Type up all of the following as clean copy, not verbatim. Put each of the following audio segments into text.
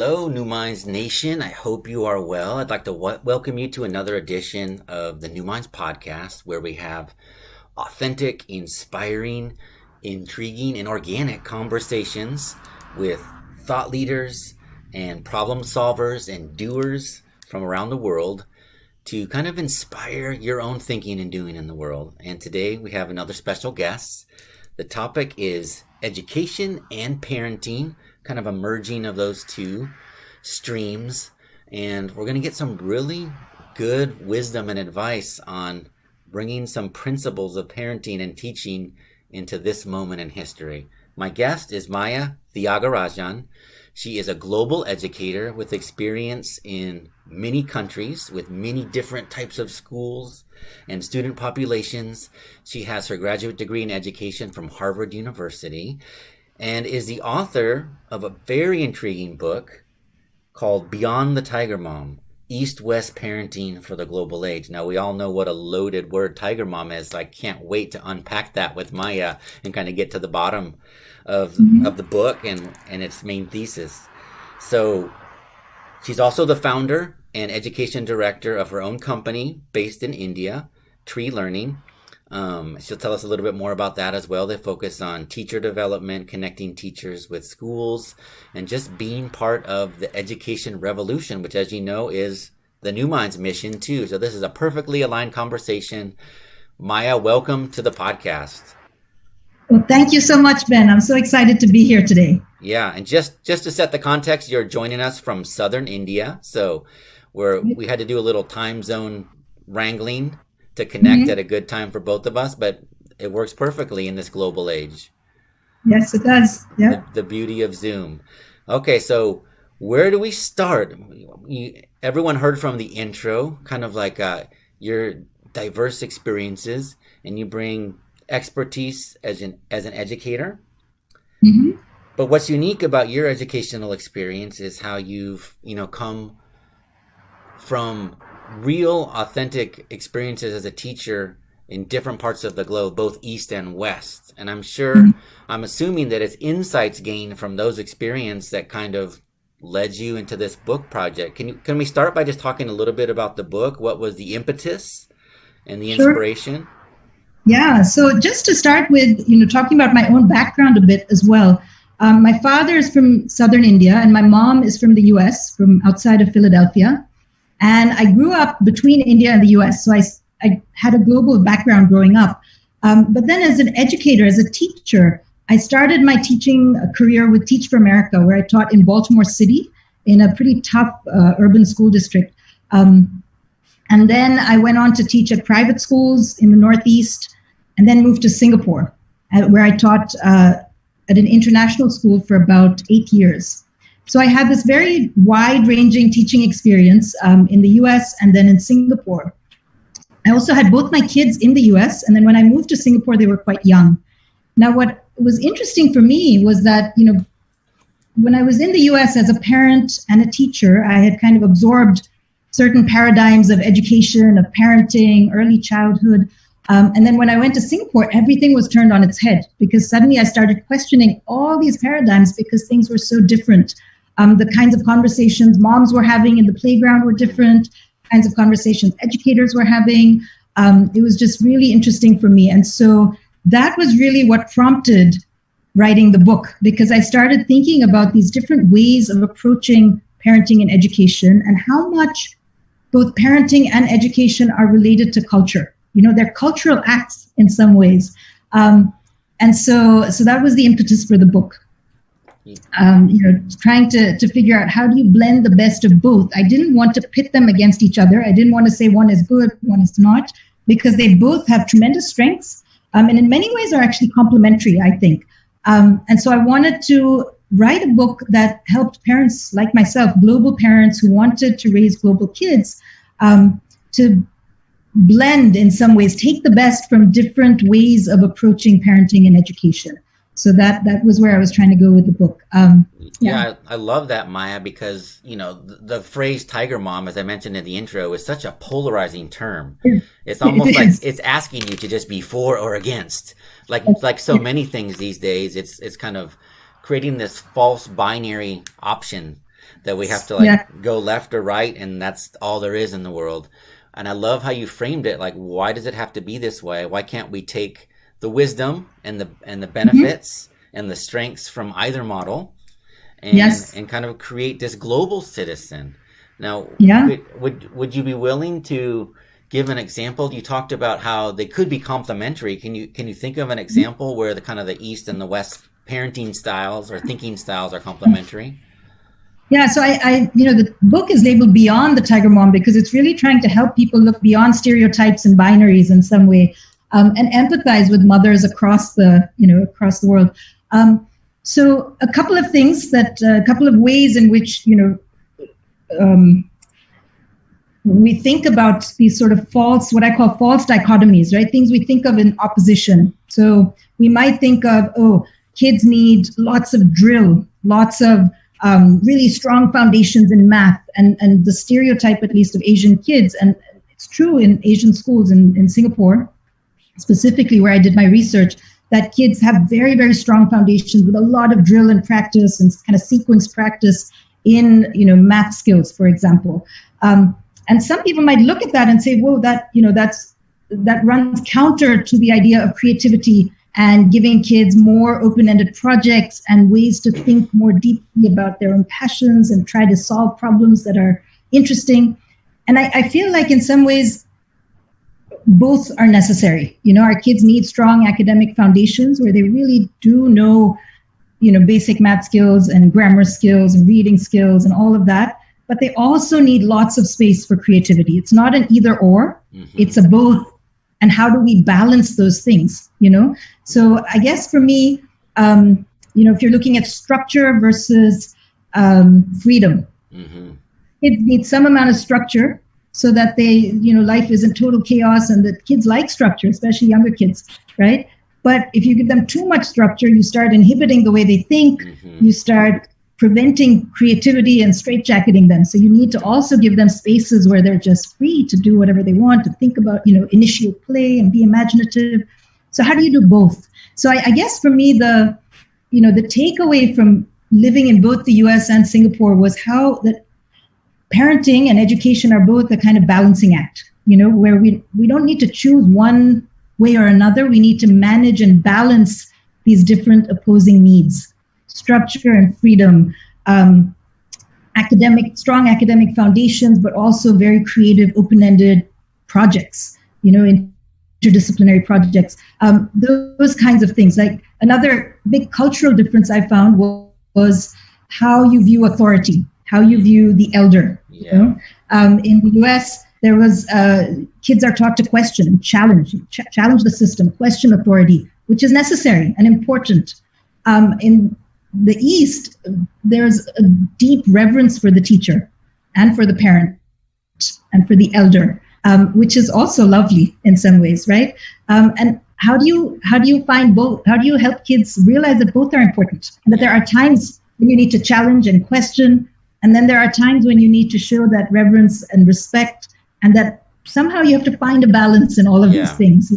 Hello, New Minds Nation. I hope you are well. I'd like to welcome you to another edition of the New Minds podcast, where we have authentic, inspiring, intriguing, and organic conversations with thought leaders and problem solvers and doers from around the world to kind of inspire your own thinking and doing in the world. And today we have another special guest. The topic is education and parenting, kind of a merging of those two streams. And we're going to get some really good wisdom and advice on bringing some principles of parenting and teaching into this moment in history. My guest is Maya Thiagarajan. She is a global educator with experience in many countries with many different types of schools and student populations. She has her graduate degree in education from Harvard University and is the author of a very intriguing book called Beyond the Tiger Mom, East-West Parenting for the Global Age. Now, we all know what a loaded word Tiger Mom is. So I can't wait to unpack that with Maya and kind of get to the bottom of the book and its main thesis. So she's also the founder and education director of her own company based in India, Tree Learning. She'll tell us a little bit more about that as well. They focus on teacher development, connecting teachers with schools, and just being part of the education revolution, which, as you know, is the New Minds mission too. So this is a perfectly aligned conversation. Maya, welcome to the podcast. Well, thank you so much, Ben. I'm so excited to be here today. Yeah, and just to set the context, you're joining us from southern India. So we had to do a little time zone wrangling to connect at a good time for both of us, but it works perfectly in this global age. Yes, it does. Yeah. The beauty of Zoom. Okay, so where do we start? Everyone heard from the intro, kind of like your diverse experiences, and you bring expertise as an educator. Mm-hmm. But what's unique about your educational experience is how you've come from real authentic experiences as a teacher in different parts of the globe, both East and West. And I'm assuming that it's insights gained from those experiences that kind of led you into this book project. Can we start by just talking a little bit about the book? What was the impetus and the inspiration? Yeah. So just to start with, talking about my own background a bit as well. My father is from southern India and my mom is from the US, from outside of Philadelphia. And I grew up between India and the US, so I had a global background growing up. But then as an educator, as a teacher, I started my teaching career with Teach for America, where I taught in Baltimore City in a pretty tough urban school district. And then I went on to teach at private schools in the Northeast, and then moved to Singapore, where I taught at an international school for about 8 years. So I had this very wide-ranging teaching experience in the US and then in Singapore. I also had both my kids in the US, and then when I moved to Singapore, they were quite young. Now, what was interesting for me was that, when I was in the US as a parent and a teacher, I had kind of absorbed certain paradigms of education, of parenting, early childhood. And then when I went to Singapore, everything was turned on its head because suddenly I started questioning all these paradigms because things were so different. The kinds of conversations moms were having in the playground were different, kinds of conversations educators were having. It was just really interesting for me. And so that was really what prompted writing the book, because I started thinking about these different ways of approaching parenting and education and how much both parenting and education are related to culture. They're cultural acts in some ways. And so that was the impetus for the book. Trying to figure out how do you blend the best of both. I didn't want to pit them against each other. I didn't want to say one is good, one is not, because they both have tremendous strengths and in many ways are actually complementary, I think. And so I wanted to write a book that helped parents like myself, global parents who wanted to raise global kids, to blend in some ways, take the best from different ways of approaching parenting and education. So that was where I was trying to go with the book. Yeah, I love that, Maya, because, the phrase tiger mom, as I mentioned in the intro, is such a polarizing term. It's almost like it's asking you to just be for or against. Like so many things these days, it's kind of creating this false binary option that we have to Yeah. like go left or right, and that's all there is in the world. And I love how you framed it. Like, why does it have to be this way? Why can't we take the wisdom and the Mhm. benefits and the strengths from either model Yes. and kind of create this global citizen? Now, Yeah. would you be willing to give an example? You talked about how they could be complementary. Can you think of an example where the kind of the East and the West parenting styles or thinking styles are complementary? Yeah, so the book is labeled Beyond the Tiger Mom because it's really trying to help people look beyond stereotypes and binaries in some way, and empathize with mothers across the world. So a couple of things a couple of ways in which, um, we think about these sort of what I call false dichotomies, right? Things we think of in opposition. So we might think of, oh, kids need lots of drill, lots of really strong foundations in math, and the stereotype, at least, of Asian kids, and it's true in Asian schools in Singapore, specifically where I did my research, that kids have very, very strong foundations with a lot of drill and practice and kind of sequence practice in, math skills, for example. And some people might look at that and say, whoa, that runs counter to the idea of creativity and giving kids more open-ended projects and ways to think more deeply about their own passions and try to solve problems that are interesting. And I feel like in some ways, both are necessary. Our kids need strong academic foundations where they really do know, basic math skills and grammar skills and reading skills and all of that. But they also need lots of space for creativity. It's not an either or, it's a both. And how do we balance those things, So I guess for me, if you're looking at structure versus freedom, kids need some amount of structure so that life isn't total chaos, and that kids like structure, especially younger kids, right? But if you give them too much structure, you start inhibiting the way they think, you start preventing creativity and straitjacketing them. So you need to also give them spaces where they're just free to do whatever they want, to think about, initiate play and be imaginative. So how do you do both? So I guess for me, the takeaway from living in both the US and Singapore was how that parenting and education are both a kind of balancing act, where we don't need to choose one way or another. We need to manage and balance these different opposing needs. Structure and freedom, strong academic foundations, but also very creative, open-ended projects, interdisciplinary projects, those kinds of things. Like another big cultural difference I found was how you view authority, how you view the elder. Yeah. In the US, there was kids are taught to question and challenge the system, question authority, which is necessary and important. In the East, there's a deep reverence for the teacher and for the parent and for the elder, which is also lovely in some ways, right? And how do you find both? How do you help kids realize that both are important, and that there are times when you need to challenge and question, and then there are times when you need to show that reverence and respect, and that somehow you have to find a balance in all of these things.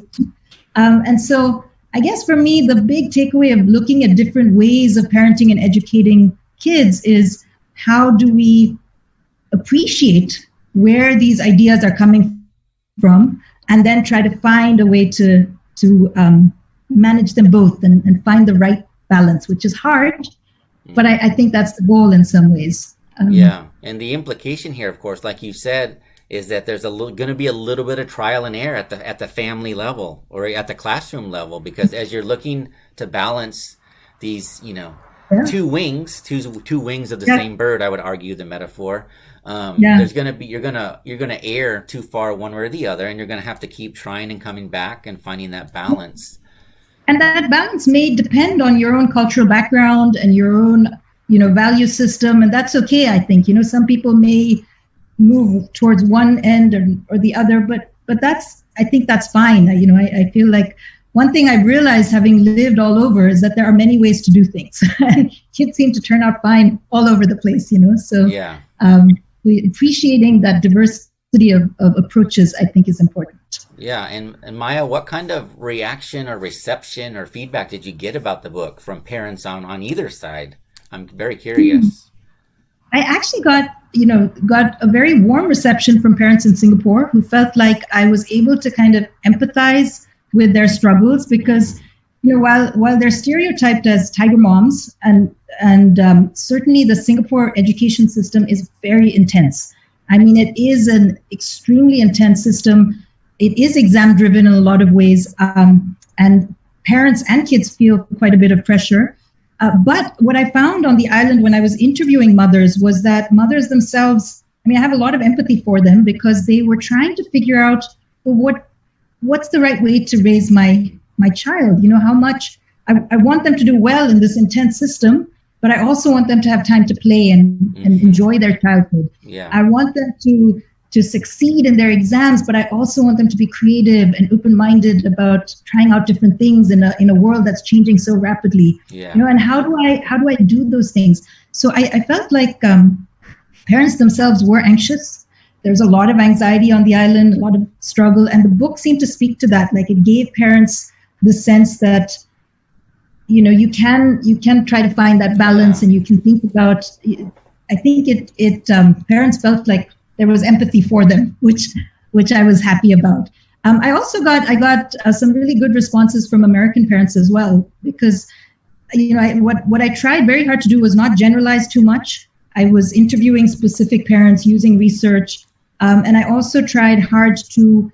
And so I guess for me, the big takeaway of looking at different ways of parenting and educating kids is, how do we appreciate where these ideas are coming from, and then try to find a way to manage them both and find the right balance, which is hard, but I think that's the goal in some ways. And the implication here, of course, like you said, is that there's going to be a little bit of trial and error at the family level or at the classroom level, because as you're looking to balance these, two wings of the same bird, I would argue the metaphor. There's going to be you're going to err too far one way or the other, and you're going to have to keep trying and coming back and finding that balance. And that balance may depend on your own cultural background and your own, value system, and that's okay. I think some people may move towards one end or the other, but I think that's fine. I feel like one thing I've realized, having lived all over, is that there are many ways to do things. And kids seem to turn out fine all over the place, So appreciating that diversity of approaches, I think, is important. Yeah, and Maya, what kind of reaction or reception or feedback did you get about the book from parents on either side? I'm very curious. I actually got a very warm reception from parents in Singapore who felt like I was able to kind of empathize with their struggles because, while they're stereotyped as tiger moms, and certainly the Singapore education system is very intense. I mean, it is an extremely intense system. It is exam driven in a lot of ways, and parents and kids feel quite a bit of pressure. But what I found on the island when I was interviewing mothers was that mothers themselves, I mean, I have a lot of empathy for them because they were trying to figure out, well, what's the right way to raise my child? How much I want them to do well in this intense system, but I also want them to have time to play and enjoy their childhood. Yeah. I want them to succeed in their exams, but I also want them to be creative and open-minded about trying out different things in a world that's changing so rapidly. Yeah. And how do I do those things? So I felt like parents themselves were anxious. There's a lot of anxiety on the island, a lot of struggle, and the book seemed to speak to that. Like it gave parents the sense that you can try to find that balance, and you can think about. I think parents felt like there was empathy for them, which I was happy about. I also got some really good responses from American parents as well, because what I tried very hard to do was not generalize too much. I was interviewing specific parents using research, and I also tried hard to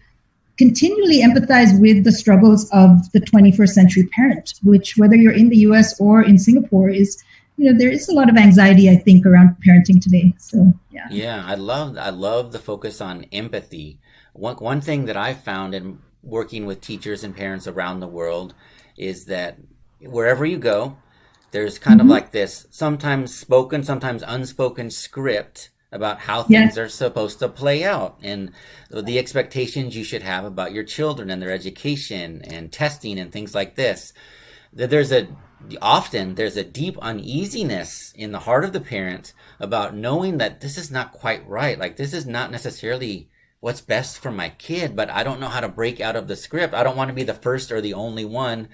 continually empathize with the struggles of the 21st century parent, which, whether you're in the US or in Singapore, is there is a lot of anxiety, I think, around parenting today. So, yeah. Yeah, I love the focus on empathy. One thing that I've found in working with teachers and parents around the world is that wherever you go, there's kind of like this sometimes spoken, sometimes unspoken script about how things are supposed to play out and the expectations you should have about your children and their education and testing and things like this. Often there's a deep uneasiness in the heart of the parent about knowing that this is not quite right. Like, this is not necessarily what's best for my kid, but I don't know how to break out of the script. I don't want to be the first or the only one,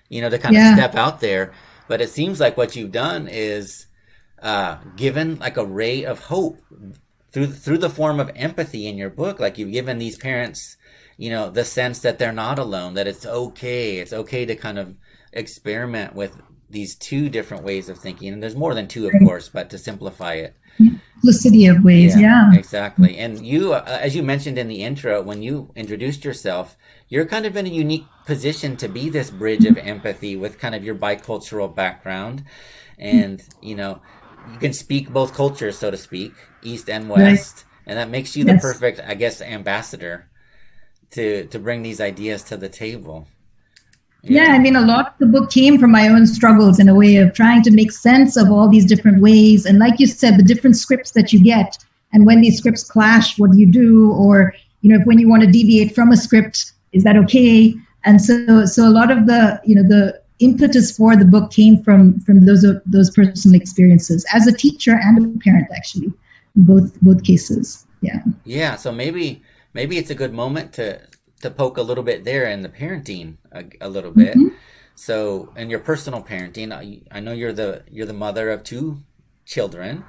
to kind of step out there. But it seems like what you've done is given like a ray of hope through the form of empathy in your book. Like, you've given these parents, the sense that they're not alone, that it's okay. It's okay to kind of experiment with these two different ways of thinking, and there's more than two, of course, but to simplify it, multiplicity of ways. Yeah, exactly. And you, as you mentioned in the intro, when you introduced yourself, you're kind of in a unique position to be this bridge of empathy with kind of your bicultural background, and you can speak both cultures, so to speak, East and West, and that makes you the perfect, I guess, ambassador to bring these ideas to the table. Yeah, I mean, a lot of the book came from my own struggles in a way of trying to make sense of all these different ways. And like you said, the different scripts that you get, and when these scripts clash, what do you do? Or, when you want to deviate from a script, is that okay? And so a lot of the impetus for the book came from those personal experiences as a teacher and a parent, actually, in both cases. Yeah. Yeah. So maybe it's a good moment to poke a little bit there in the parenting a little bit. So in your personal parenting, I know you're the mother of two children,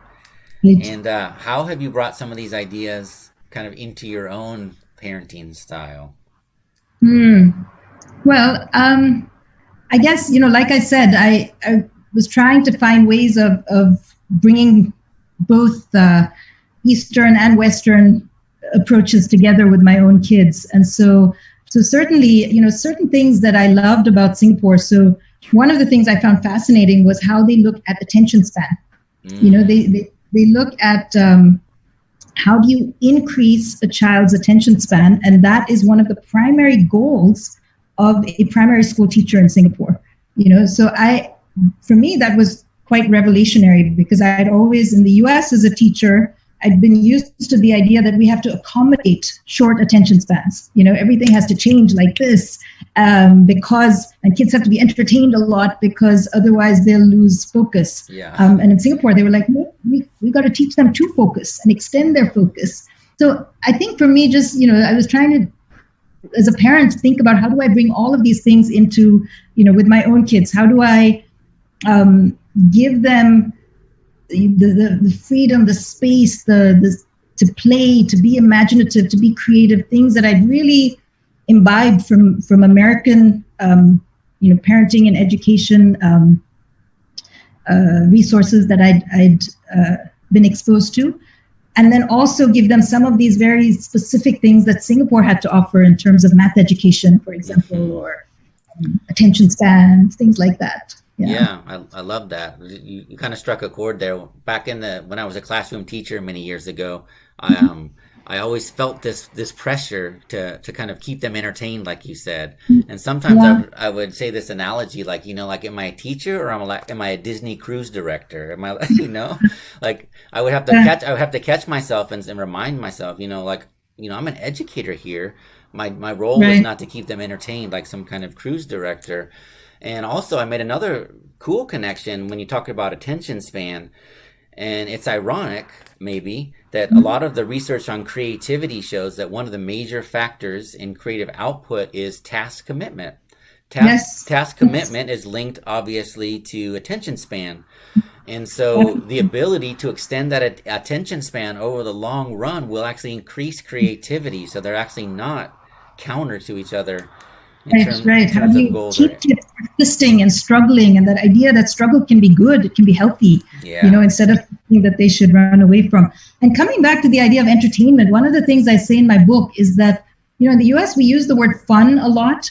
and how have you brought some of these ideas kind of into your own parenting style? Well, I guess, like I said, I was trying to find ways of bringing both Eastern and Western approaches together with my own kids. And so certainly, certain things that I loved about Singapore. So one of the things I found fascinating was how they look at attention span. They look at how do you increase a child's attention span? And that is one of the primary goals of a primary school teacher in Singapore. So for me, that was quite revolutionary, because I had always, in the US as a teacher, I'd been used to the idea that we have to accommodate short attention spans. Everything has to change like this, and kids have to be entertained a lot, because otherwise they'll lose focus. Yeah. And in Singapore, they were like, no, we got to teach them to focus and extend their focus. So I think for me, just, I was trying to, as a parent, think about how do I bring all of these things into, with my own kids? How do I give them the freedom, the space, the to play, to be imaginative, to be creative, things that I'd really imbibed from American, parenting and education resources that I'd been exposed to. And then also give them some of these very specific things that Singapore had to offer in terms of math education, for example, or attention spans, things like that. Yeah, I love that. You kind of struck a chord there. Back when I was a classroom teacher many years ago, I always felt this pressure to kind of keep them entertained, like you said. And sometimes I would say this analogy, like, am I a teacher or am I a Disney cruise director? Am I, like I would have to catch myself and remind myself, I'm an educator here. My role is not to keep them entertained like some kind of cruise director. And also I made another cool connection when you talk about attention span. And it's ironic, maybe, that a lot of the research on creativity shows that one of the major factors in creative output is task commitment. Task commitment is linked, obviously, to attention span. And so the ability to extend that attention span over the long run will actually increase creativity. So they're actually not counter to each other. Right. How do you keep kids persisting and struggling, and that idea that struggle can be good, it can be healthy, instead of something that they should run away from. And coming back to the idea of entertainment, one of the things I say in my book is that, in the US, we use the word fun a lot.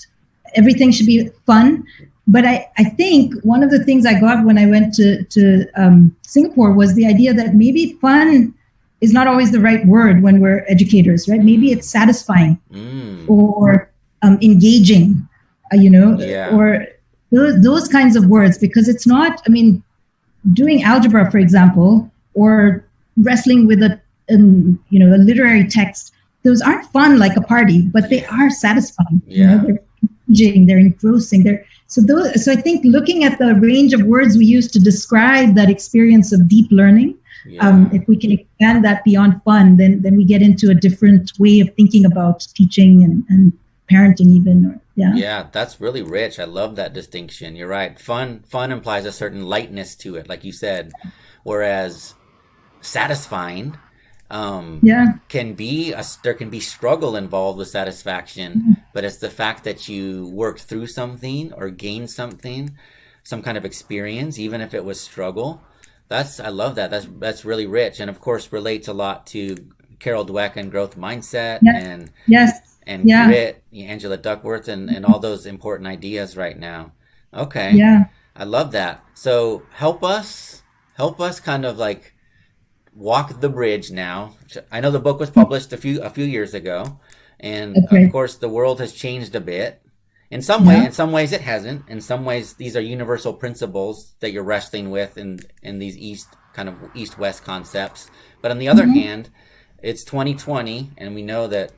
Everything should be fun. But I think one of the things I got when I went to Singapore was the idea that maybe fun is not always the right word when we're educators, right? Maybe it's satisfying or engaging, or those kinds of words, because it's not, doing algebra, for example, or wrestling with a literary text, those aren't fun like a party, but they are satisfying. They're engaging, they're engrossing. So I think looking at the range of words we use to describe that experience of deep learning, if we can expand that beyond fun, then we get into a different way of thinking about teaching and parenting even. Yeah, that's really rich. I love that distinction. You're right. Fun implies a certain lightness to it, like you said, whereas satisfying can be there can be struggle involved with satisfaction, but it's the fact that you worked through something or gained something, some kind of experience, even if it was struggle. I love that. That's really rich, and of course relates a lot to Carol Dweck and growth mindset and grit, Angela Duckworth, and all those important ideas right now. Okay. Yeah. I love that. So help us kind of like walk the bridge now. I know the book was published a few years ago, and of course the world has changed a bit. In some ways it hasn't. In some ways these are universal principles that you're wrestling with in these east-west concepts. But on the other hand, it's 2020, and we know that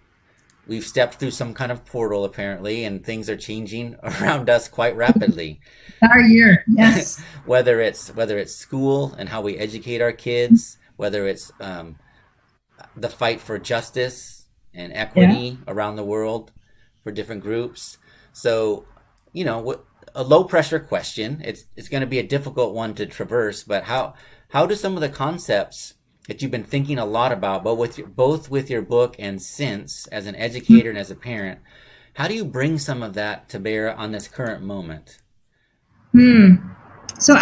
we've stepped through some kind of portal apparently, and things are changing around us quite rapidly. Our year, yes. whether it's school and how we educate our kids, whether it's the fight for justice and equity around the world for different groups. So, a low pressure question. It's going to be a difficult one to traverse, but how do some of the concepts that you've been thinking a lot about, both with your book and since as an educator and as a parent, how do you bring some of that to bear on this current moment? So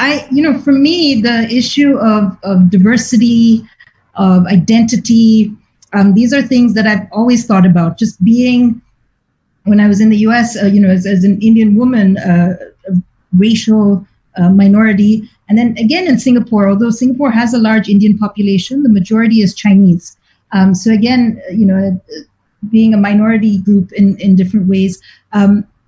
for me, the issue of diversity, of identity, these are things that I've always thought about. Just being, when I was in the US, as an Indian woman, a racial minority. And then again in Singapore, although Singapore has a large Indian population, the majority is Chinese. So again, being a minority group in different ways,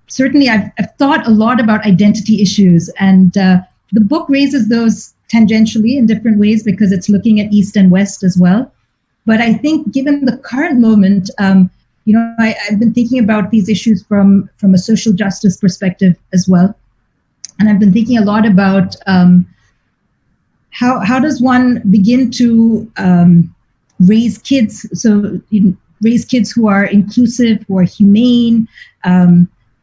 certainly I've thought a lot about identity issues, and the book raises those tangentially in different ways because it's looking at East and West as well. But I think given the current moment, I've been thinking about these issues from a social justice perspective as well. And I've been thinking a lot about how does one begin to raise kids, raise kids who are inclusive, who are humane,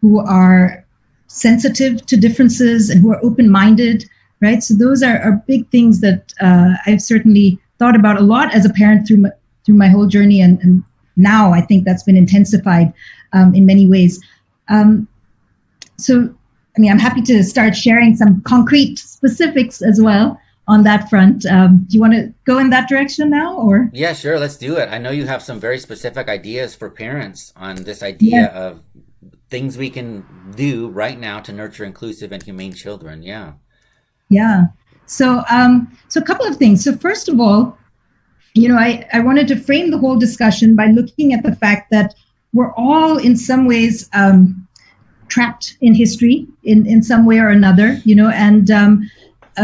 who are sensitive to differences, and who are open-minded, right? So those are big things that I've certainly thought about a lot as a parent through my whole journey, and now I think that's been intensified in many ways. So, I mean, I'm happy to start sharing some concrete specifics as well on that front. Do you want to go in that direction now, or? Yeah, sure. Let's do it. I know you have some very specific ideas for parents on this idea Yeah. of things we can do right now to nurture inclusive and humane children. Yeah. Yeah. So a couple of things. So first of all, I wanted to frame the whole discussion by looking at the fact that we're all in some ways trapped in history in some way or another, and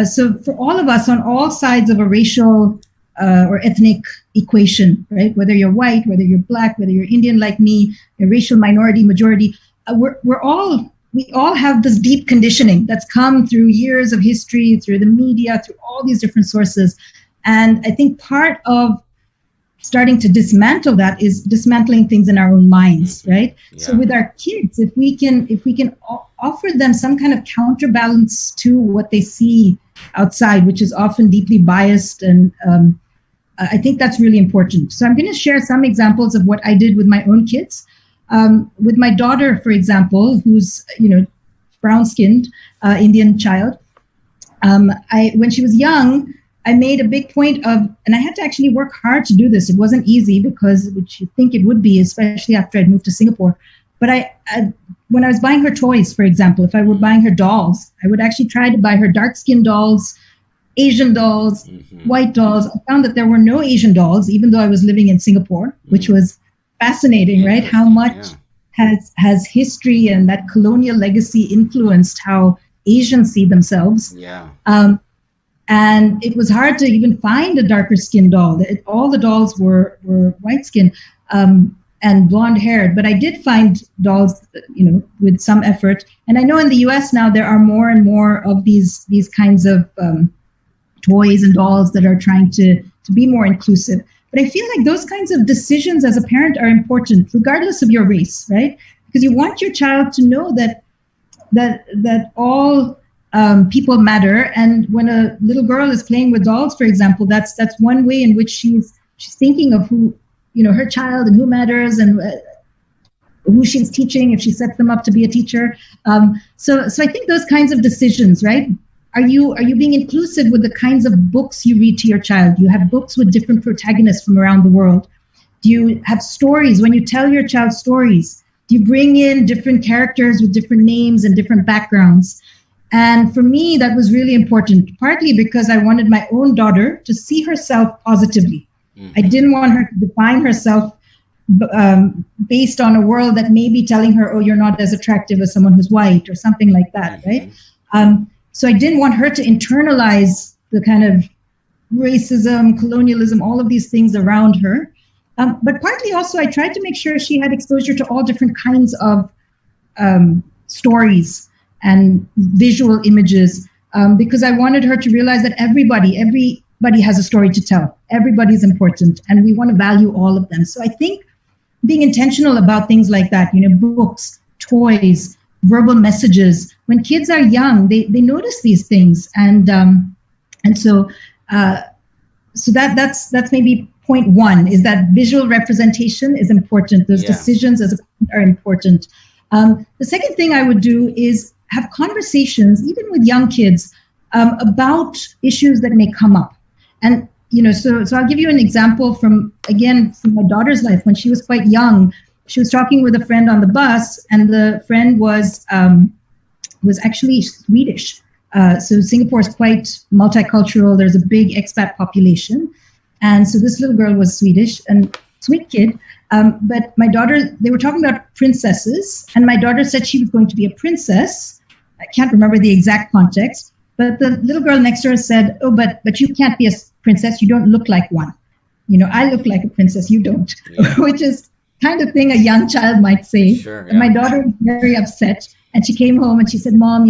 so for all of us on all sides of a racial or ethnic equation, right? Whether you're white, whether you're black, whether you're Indian like me, a racial minority, majority, we all have this deep conditioning that's come through years of history, through the media, through all these different sources. And I think part of starting to dismantle that is dismantling things in our own minds, right? Yeah. So with our kids, if we can offer them some kind of counterbalance to what they see outside, which is often deeply biased, and I think that's really important. So I'm going to share some examples of what I did with my own kids. With my daughter, for example, who's brown-skinned Indian child, when she was young, I made a big point of, and I had to actually work hard to do this. It wasn't easy because which you think it would be, especially after I'd moved to Singapore. But when I was buying her toys, for example, if I were buying her dolls, I would actually try to buy her dark-skinned dolls, Asian dolls, white dolls. I found that there were no Asian dolls, even though I was living in Singapore, which was fascinating, right? How much has history and that colonial legacy influenced how Asians see themselves. Yeah. And it was hard to even find a darker skinned doll. All the dolls were white skin and blonde haired. But I did find dolls, with some effort. And I know in the US now there are more and more of these kinds of toys and dolls that are trying to be more inclusive. But I feel like those kinds of decisions as a parent are important, regardless of your race, right? Because you want your child to know that all people matter. And when a little girl is playing with dolls, for example, that's one way in which she's thinking of who, her child and who matters and who she's teaching if she sets them up to be a teacher. So I think those kinds of decisions, right? Are you being inclusive with the kinds of books you read to your child? You have books with different protagonists from around the world. Do you have stories when you tell your child stories? Do you bring in different characters with different names and different backgrounds? And for me, that was really important, partly because I wanted my own daughter to see herself positively. I didn't want her to define herself based on a world that may be telling her, oh, you're not as attractive as someone who's white or something like that, right? So I didn't want her to internalize the kind of racism, colonialism, all of these things around her. But partly also, I tried to make sure she had exposure to all different kinds of stories and visual images, because I wanted her to realize that everybody has a story to tell. Everybody's important, and we want to value all of them. So I think being intentional about things like that, books, toys, verbal messages. When kids are young, they notice these things, and so that's maybe point one, is that visual representation is important. Those decisions as a parent are important. The second thing I would do is have conversations, even with young kids, about issues that may come up. And, so I'll give you an example from my daughter's life. When she was quite young, she was talking with a friend on the bus, and the friend was actually Swedish. So Singapore is quite multicultural. There's a big expat population. And so this little girl was Swedish and sweet kid. But my daughter, they were talking about princesses, and my daughter said she was going to be a princess. I can't remember the exact context, but the little girl next to her said, oh, but you can't be a princess. You don't look like one. I look like a princess. You don't, which is kind of thing a young child might say. Sure, yeah. And my daughter was very upset, and she came home and she said, Mom,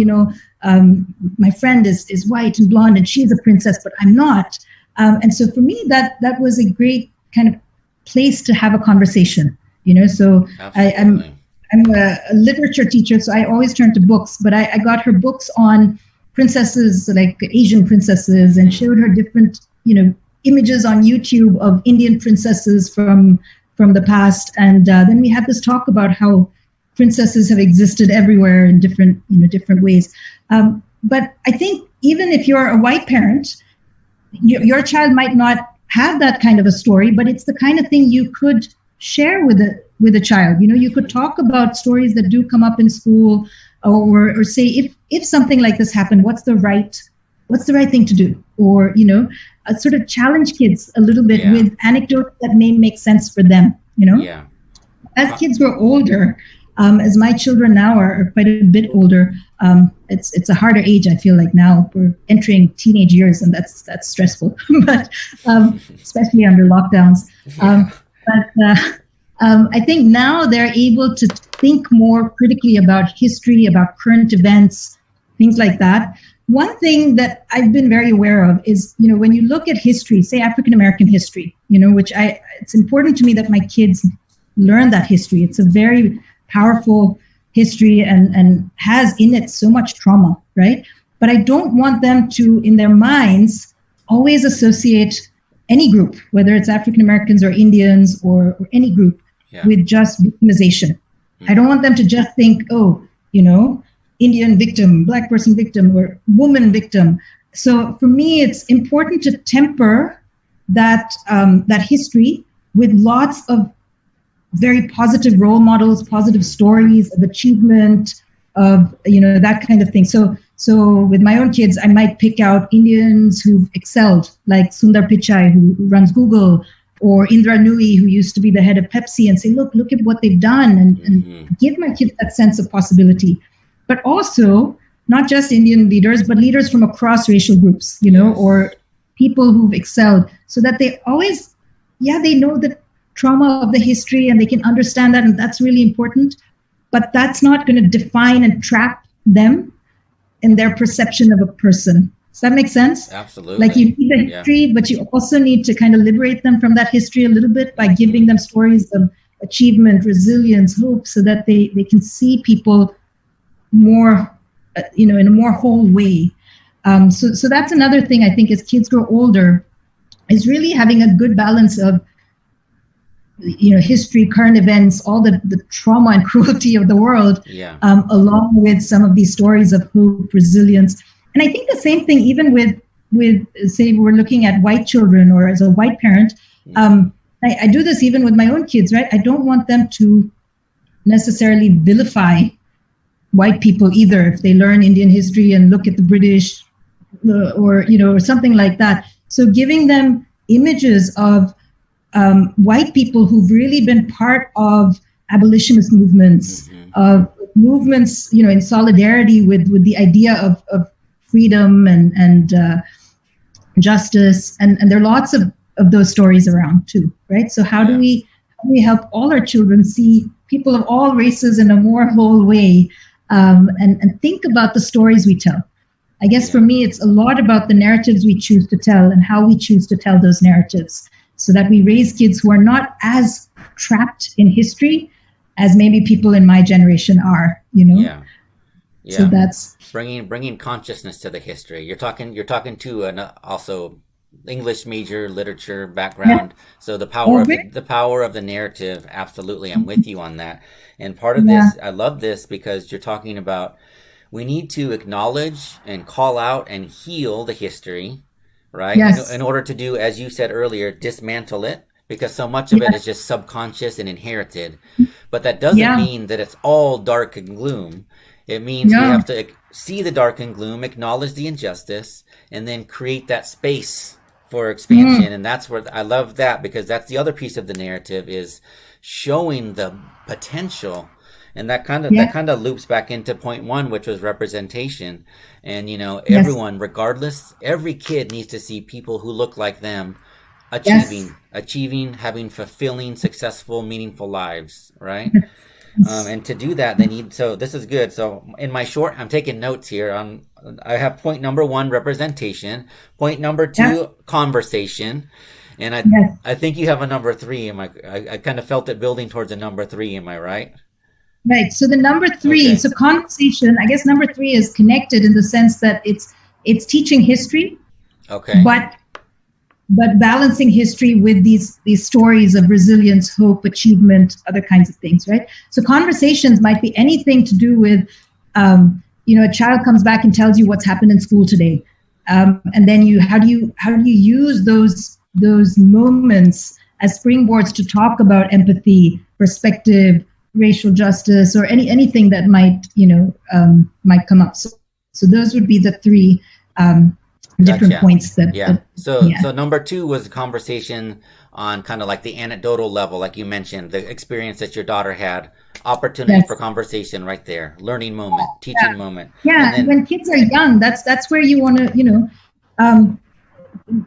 my friend is white and blonde and she's a princess, but I'm not. And so for me, that was a great kind of place to have a conversation, so I'm a literature teacher, so I always turn to books, but I got her books on princesses, like Asian princesses, and showed her different, images on YouTube of Indian princesses from the past. And then we had this talk about how princesses have existed everywhere in different ways. But I think even if you're a white parent, your child might not have that kind of a story, but it's the kind of thing you could share with a child. You could talk about stories that do come up in school, or say if something like this happened, what's the right thing to do, or sort of challenge kids a little bit with anecdotes that may make sense for them. As kids grow older, as my children now are quite a bit older, it's a harder age. I feel like now we're entering teenage years, and that's stressful, but especially under lockdowns. I think now they're able to think more critically about history, about current events, things like that. One thing that I've been very aware of is, when you look at history, say African American history, it's important to me that my kids learn that history. It's a very powerful history and has in it so much trauma, right? But I don't want them to, in their minds, always associate any group, whether it's African Americans or Indians or any group, with just victimization. Mm-hmm. I don't want them to just think, Indian victim, Black person victim, or woman victim. So for me, it's important to temper that history with lots of very positive role models, positive stories of achievement, of that kind of thing. So with my own kids, I might pick out Indians who've excelled, like Sundar Pichai, who runs Google, or Indra Nooyi, who used to be the head of Pepsi, and say, look at what they've done, and give my kids that sense of possibility. But also, not just Indian leaders, but leaders from across racial groups, or people who've excelled, so that they always, they know the trauma of the history and they can understand that, and that's really important. But that's not going to define and trap them in their perception of a person. Does that make sense? Absolutely. Like, you need the history, but you also need to kind of liberate them from that history a little bit by giving them stories of achievement, resilience, hope, so that they can see people more, in a more whole way. So that's another thing I think as kids grow older, is really having a good balance of, history, current events, all the trauma and cruelty of the world, along with some of these stories of hope, resilience. And I think the same thing, even with say we're looking at white children, or as a white parent, I do this even with my own kids, right? I don't want them to necessarily vilify white people either, if they learn Indian history and look at the British, or something like that. So giving them images of white people who've really been part of abolitionist movements, of movements, in solidarity with the idea of freedom and justice, and there are lots of those stories around too, right? So how do we help all our children see people of all races in a more whole way, and think about the stories we tell? I guess for me, it's a lot about the narratives we choose to tell and how we choose to tell those narratives, so that we raise kids who are not as trapped in history as maybe people in my generation are, Yeah. So that's bringing consciousness to the history. You're talking to an also English major, literature background. So the power of the narrative. Absolutely, I'm with you on that. And part of this, I love this, because you're talking about, we need to acknowledge and call out and heal the history, right? Yes. In order to do, as you said earlier, dismantle it, because so much of it is just subconscious and inherited. But that doesn't mean that it's all dark and gloom. It means we have to see the dark and gloom, acknowledge the injustice, and then create that space for expansion. And that's where I love that, because that's the other piece of the narrative, is showing the potential. And that kind of loops back into point one, which was representation. And everyone, regardless, every kid needs to see people who look like them achieving, having fulfilling, successful, meaningful lives, right? And to do that, they need, so this is good. So in my short, I'm taking notes here. I have point number one, representation. Point number two, conversation. And I think you have a number three. I kind of felt it building towards a number three. Am I right? Right. So the number three, Okay. so conversation, I guess number three is connected in the sense that it's teaching history, Okay. but balancing history with these stories of resilience, hope, achievement, other kinds of things, right? So conversations might be anything to do with, a child comes back and tells you what's happened in school today, and then how do you use those moments as springboards to talk about empathy, perspective, racial justice, or anything that might come up. So those would be the three. Different Gotcha. points Yeah. that So yeah. so number two was a conversation on kind of like the anecdotal level, like you mentioned, the experience that your daughter had, opportunity for Yes. conversation right there, learning moment, Yeah. teaching moment. And Yeah. And then when kids are young, that's where you want to, um,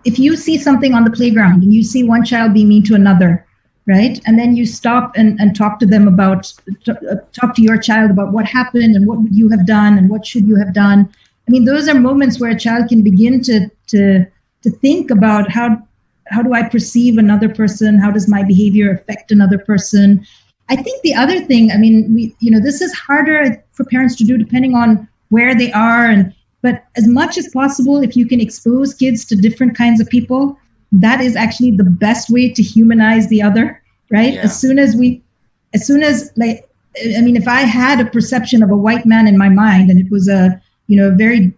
if you see something on the playground and you see one child being mean to another, right? And then you stop and talk to them talk to your child about what happened and what would you have done and what should you have done. I mean, those are moments where a child can begin to think about how do I perceive another person? How does my behavior affect another person? I think the other thing, I mean, this is harder for parents to do depending on where they are, but as much as possible, if you can expose kids to different kinds of people, that is actually the best way to humanize the other, right? yeah, As soon as like, I mean, if I had a perception of a white man in my mind and it was a, very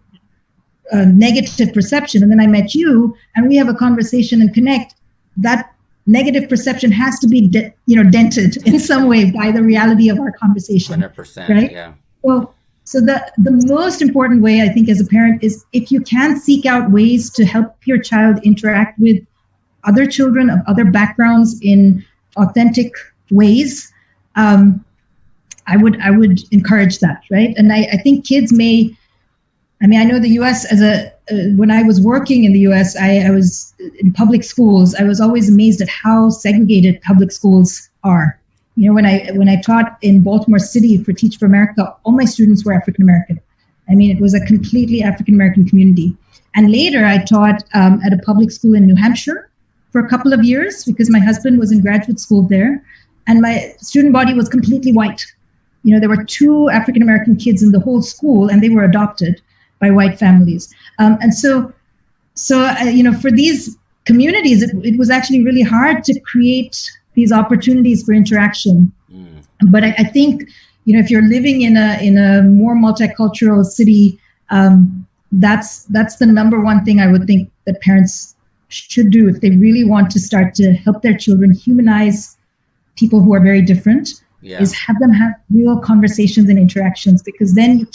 negative perception, and then I met you and we have a conversation and connect, that negative perception has to be dented in some way by the reality of our conversation, 100%. right? Yeah. Well, so the most important way I think as a parent is if you can seek out ways to help your child interact with other children of other backgrounds in authentic ways. I would encourage that, right? And I think kids may. I mean, I know the U.S. When I was working in the U.S., I was in public schools. I was always amazed at how segregated public schools are. When I taught in Baltimore City for Teach for America, all my students were African American. I mean, it was a completely African American community. And later, I taught at a public school in New Hampshire for a couple of years because my husband was in graduate school there, and my student body was completely white. There were 2 African American kids in the whole school, and they were adopted by white families. And so for these communities, it was actually really hard to create these opportunities for interaction. Mm. But I think, if you're living in a more multicultural city, that's the number one thing I would think that parents should do if they really want to start to help their children humanize people who are very different. Yeah. Is have them have real conversations and interactions, because then you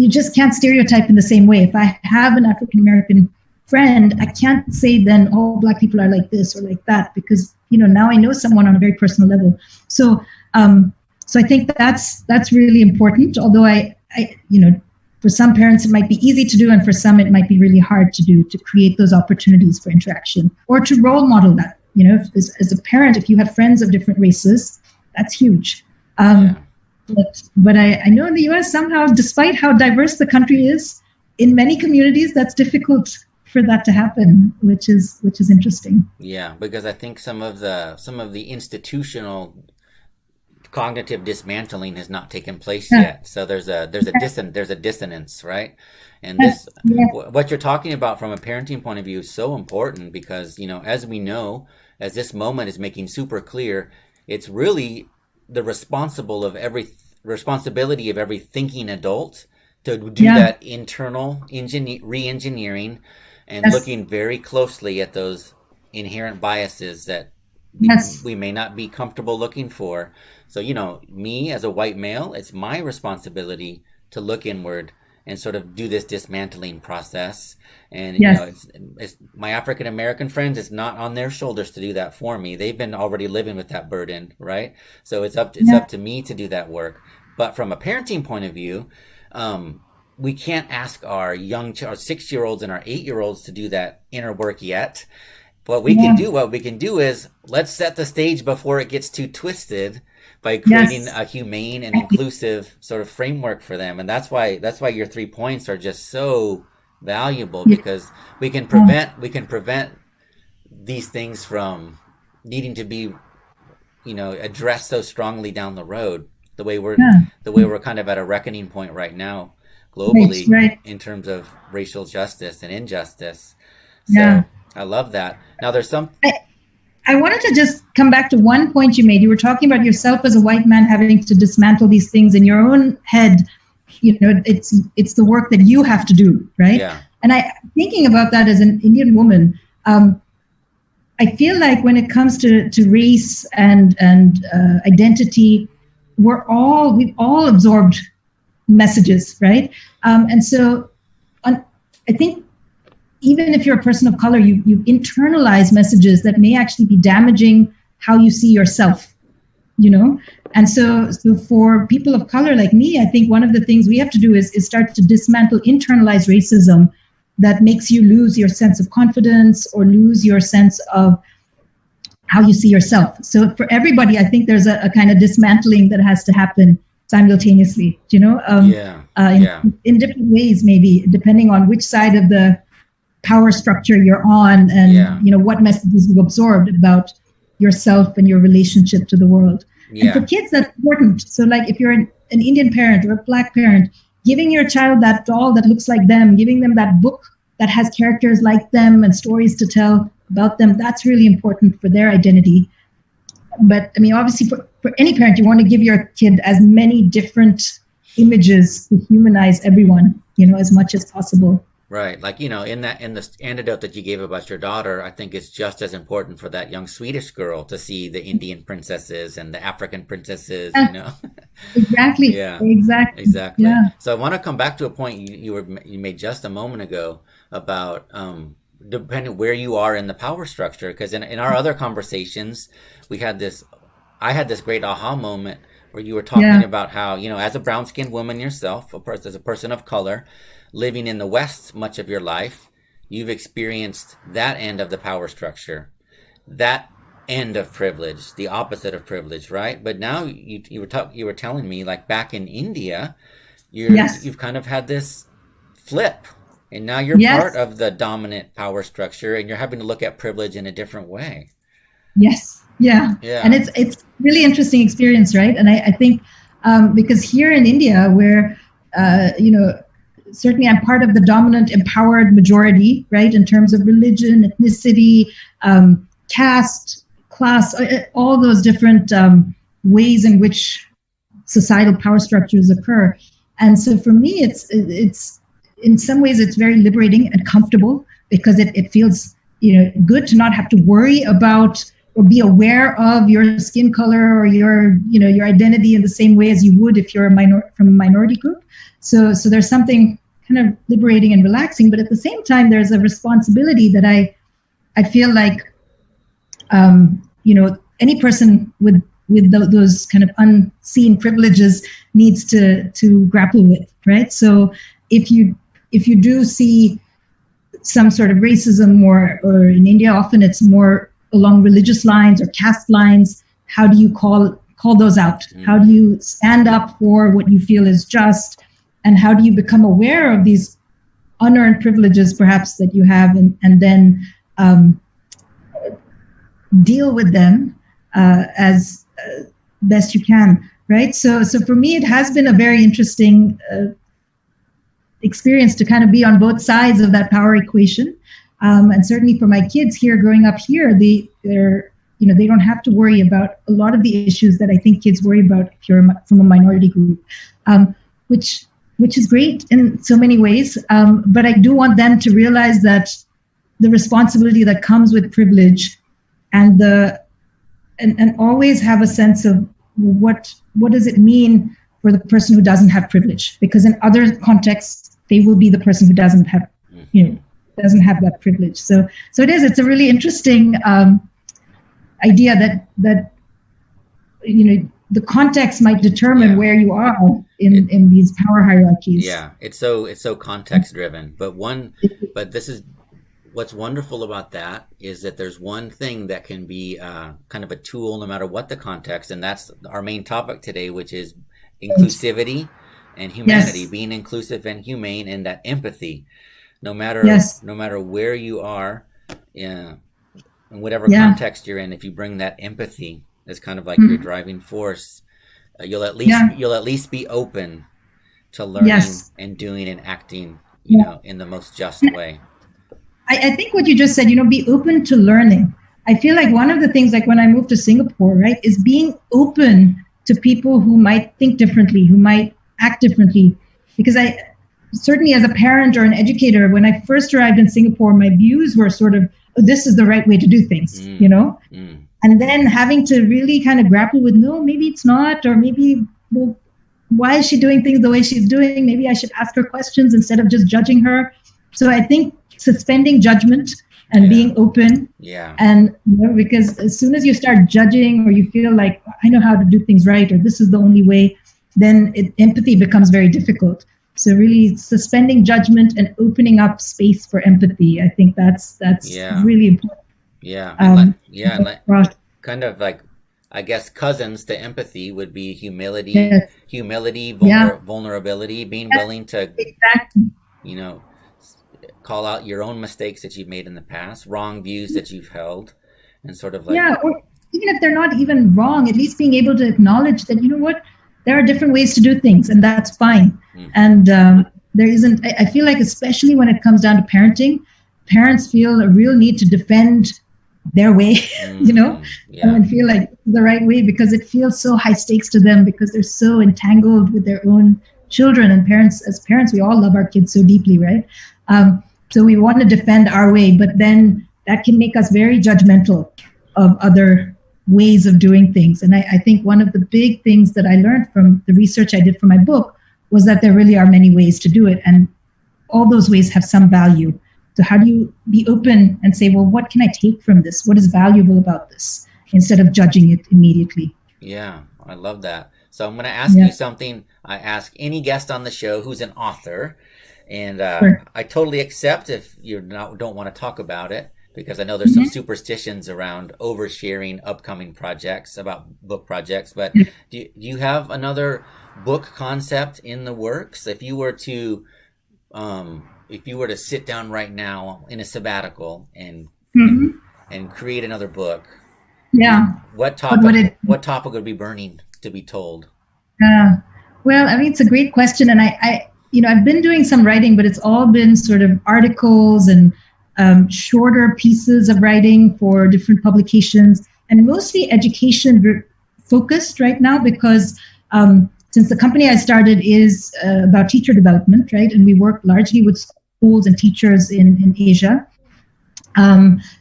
just can't stereotype in the same way. If I have an African American friend, I can't say then, oh, Black people are like this or like that, because now I know someone on a very personal level. So I think that's really important. Although I for some parents it might be easy to do, and for some it might be really hard to do, to create those opportunities for interaction or to role model that. As a parent, if you have friends of different races, that's huge. Yeah. But I know in the U.S. somehow, despite how diverse the country is, in many communities that's difficult for that to happen, which is interesting. Yeah, because I think some of the institutional cognitive dismantling has not taken place Yeah. yet. So there's a dissonance, right? And Yes. this Yeah. what you're talking about from a parenting point of view is so important because, as we know, as this moment is making super clear, it's really the responsibility of every thinking adult to do Yeah. that internal re-engineering and Yes. looking very closely at those inherent biases that Yes. we may not be comfortable looking for. So, me as a white male, it's my responsibility to look inward and sort of do this dismantling process. And, Yes. it's my African American friends, it's not on their shoulders to do that for me. They've been already living with that burden, right? So it's up Yeah. to me to do that work. But from a parenting point of view, we can't ask our our 6-year-olds and our 8-year-olds to do that inner work yet. What we Yeah. can do is let's set the stage before it gets too twisted by creating Yes. a humane and inclusive sort of framework for them. And that's why your 3 points are just so valuable, Yeah. because we can prevent these things from needing to be addressed so strongly down the road. The way we're Yeah. kind of at a reckoning point right now Right. globally Right. in terms of racial justice and injustice. Yeah. So I love that. Now there's some. I, I wanted to just come back to one point you made. You were talking about yourself as a white man having to dismantle these things in your own head. You know, it's the work that you have to do, right? Yeah. And I thinking about that as an Indian woman, I feel like when it comes to race and identity, we've all absorbed messages, right? And so I think even if you're a person of color, you internalize messages that may actually be damaging how you see yourself, you know? And so for people of color like me, I think one of the things we have to do is start to dismantle internalized racism that makes you lose your sense of confidence or lose your sense of how you see yourself. So for everybody, I think there's a kind of dismantling that has to happen simultaneously, you know, in different ways, maybe depending on which side of the power structure you're on and, you know, what messages you've absorbed about yourself and your relationship to the world. And for kids, that's important. So like if you're an Indian parent or a Black parent, giving your child that doll that looks like them, giving them that book that has characters like them and stories to tell about them, that's really important for their identity. But I mean, obviously for any parent, you want to give your kid as many different images to humanize everyone, you know, as much as possible. Right. Like, you know, in the anecdote that you gave about your daughter, I think it's just as important for that young Swedish girl to see the Indian princesses and the African princesses, you know? Exactly. Yeah. Exactly. Yeah. So I want to come back to a point you made just a moment ago about depending where you are in the power structure. Because in our other conversations, I had this great aha moment where you were talking about how, you know, as a brown-skinned woman yourself, as a person of color, living in the West much of your life, you've experienced that end of the power structure, that end of privilege, the opposite of privilege, right? But now you were telling me, like, back in India, you've kind of had this flip, and now you're part of the dominant power structure, and you're having to look at privilege in a different way. Yes. Yeah. And it's really interesting experience, right? And I think because here in India, where you know, certainly I'm part of the dominant empowered majority, right, in terms of religion, ethnicity, caste, class, all those different ways in which societal power structures occur. And so for me, it's in some ways it's very liberating and comfortable because it feels, you know, good to not have to worry about or be aware of your skin color or your, you know, your identity in the same way as you would if you're from a minority group. So there's something kind of liberating and relaxing, but at the same time, there's a responsibility that I feel like, you know, any person with those kind of unseen privileges needs to grapple with, right? So if you do see some sort of racism or in India, often it's more along religious lines or caste lines, how do you call those out? How do you stand up for what you feel is just? And how do you become aware of these unearned privileges, perhaps, that you have, and then deal with them as best you can, right? So for me, it has been a very interesting experience to kind of be on both sides of that power equation. And certainly for my kids here, growing up here, they're you know, they don't have to worry about a lot of the issues that I think kids worry about if you're from a minority group, which is great in so many ways. But I do want them to realize that the responsibility that comes with privilege and always have a sense of what does it mean for the person who doesn't have privilege? Because in other contexts, they will be the person who doesn't have, you know, doesn't have that privilege. So it's a really interesting idea that you know, the context might determine where you are in these power hierarchies. Yeah, it's so context driven. But this is what's wonderful about that is that there's one thing that can be kind of a tool no matter what the context, and that's our main topic today, which is inclusivity and humanity, being inclusive and humane, and that empathy, no matter where you are, in whatever context you're in. If you bring that empathy as kind of like your driving force, Yeah. you'll at least be open to learning Yes. and doing and acting, Yeah. in the most just way. I think what you just said, be open to learning. I feel like one of the things, like when I moved to Singapore, right, is being open to people who might think differently, who might act differently. Because I certainly, as a parent or an educator, when I first arrived in Singapore, my views were sort of, oh, this is the right way to do things, And then having to really kind of grapple with, no, maybe it's not, or maybe, well, why is she doing things the way she's doing? Maybe I should ask her questions instead of just judging her. So I think suspending judgment and being open. Yeah. And because as soon as you start judging or you feel like I know how to do things right or this is the only way, then empathy becomes very difficult. So really suspending judgment and opening up space for empathy. I think that's really important. Yeah. Kind of like, I guess cousins to empathy would be humility, vulnerability, being willing to, call out your own mistakes that you've made in the past, wrong views that you've held, and sort of like, or even if they're not even wrong, at least being able to acknowledge that, there are different ways to do things, and that's fine. And there isn't, I feel like, especially when it comes down to parenting, parents feel a real need to defend their way, and feel like the right way because it feels so high stakes to them because they're so entangled with their own children. And as parents, we all love our kids so deeply, right? So we want to defend our way, but then that can make us very judgmental of other ways of doing things. And I think one of the big things that I learned from the research I did for my book was that there really are many ways to do it. And all those ways have some value. So how do you be open and say, well, what can I take from this? What is valuable about this? Instead of judging it immediately. Yeah, I love that. So I'm going to ask you something I ask any guest on the show who's an author. And Sure. I totally accept if you don't want to talk about it, because I know there's some superstitions around oversharing upcoming projects, about book projects. But do you have another book concept in the works? If you were to sit down right now in a sabbatical and create another book, what topic would be burning to be told? Well, I mean, it's a great question, and I've been doing some writing, but it's all been sort of articles and shorter pieces of writing for different publications, and mostly education focused right now because since the company I started is about teacher development, right, and we work largely with schools and teachers in Asia.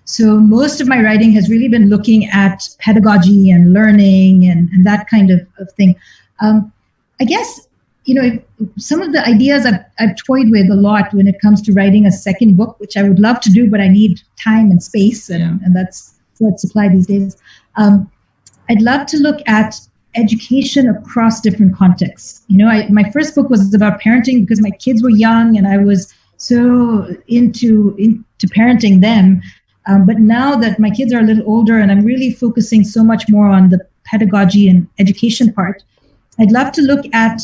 So most of my writing has really been looking at pedagogy and learning and that kind of thing. I guess, some of the ideas I've toyed with a lot when it comes to writing a second book, which I would love to do, but I need time and space, and that's short supply these days. I'd love to look at education across different contexts. My first book was about parenting because my kids were young and I was so into parenting them. But now that my kids are a little older and I'm really focusing so much more on the pedagogy and education part, I'd love to look at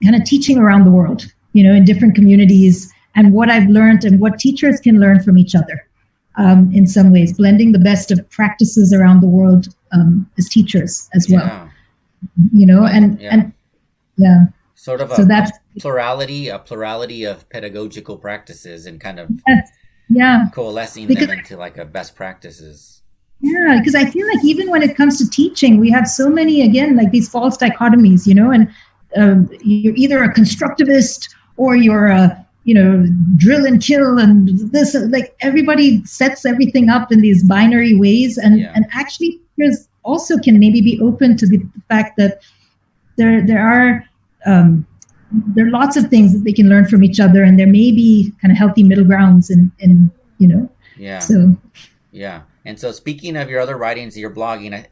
kind of teaching around the world, in different communities, and what I've learned and what teachers can learn from each other in some ways, blending the best of practices around the world as teachers as well. Sort of that's plurality of pedagogical practices and kind of coalescing them into like a best practices. Yeah, because I feel like even when it comes to teaching, we have so many, again, like these false dichotomies, and you're either a constructivist or you're a, drill and kill, and this, like everybody sets everything up in these binary ways. And actually teachers also can maybe be open to the fact that there are lots of things that they can learn from each other, and there may be kind of healthy middle grounds And so speaking of your other writings, your blogging,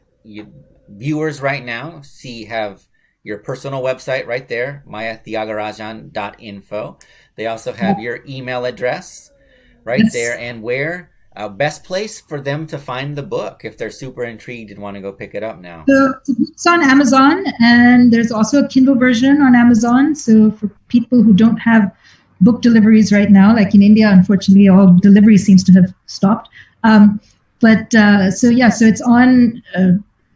viewers right now have your personal website right there, mayathiagarajan.info. They also have your email address right there, and where best place for them to find the book if they're super intrigued and want to go pick it up now. So it's on Amazon, and there's also a Kindle version on Amazon. So for people who don't have book deliveries right now, like in India, unfortunately, all delivery seems to have stopped. So it's on,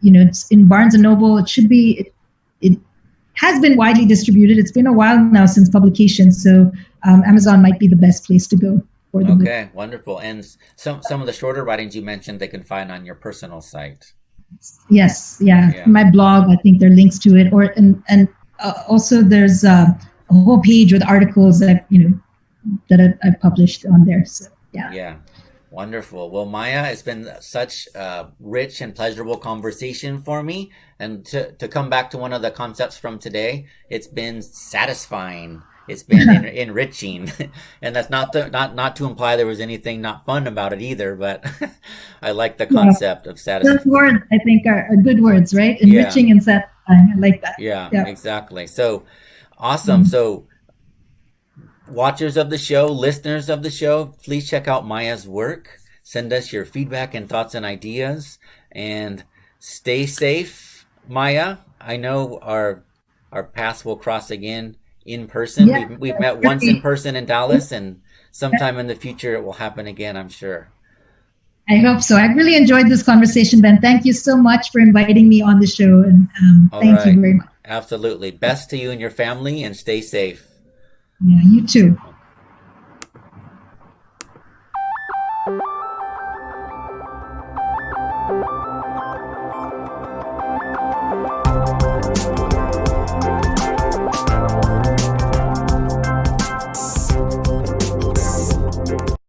it's in Barnes and Noble. It should be has been widely distributed. It's been a while now since publication, so Amazon might be the best place to go for the book. Okay, wonderful. And some of the shorter writings you mentioned they can find on your personal site. Yes, yeah. My blog, I think there are links to it, and also there's a whole page with articles that I've published on there. So yeah. Yeah. Wonderful. Well, Maya, it's been such a rich and pleasurable conversation for me. And to come back to one of the concepts from today, it's been satisfying. It's been enriching. And that's not to imply there was anything not fun about it either, but I like the concept of satisfying. Those words, I think, are good words, right? Enriching and satisfying. I like that. Yeah, exactly. So awesome. So watchers of the show, listeners of the show, please check out Maya's work. Send us your feedback and thoughts and ideas. And stay safe, Maya. I know our paths will cross again in person. Yeah, we've met once in person in Dallas, and sometime in the future it will happen again, I'm sure. I hope so. I really enjoyed this conversation, Ben. Thank you so much for inviting me on the show. And thank you very much. Absolutely. Best to you and your family, and stay safe. Yeah, you too.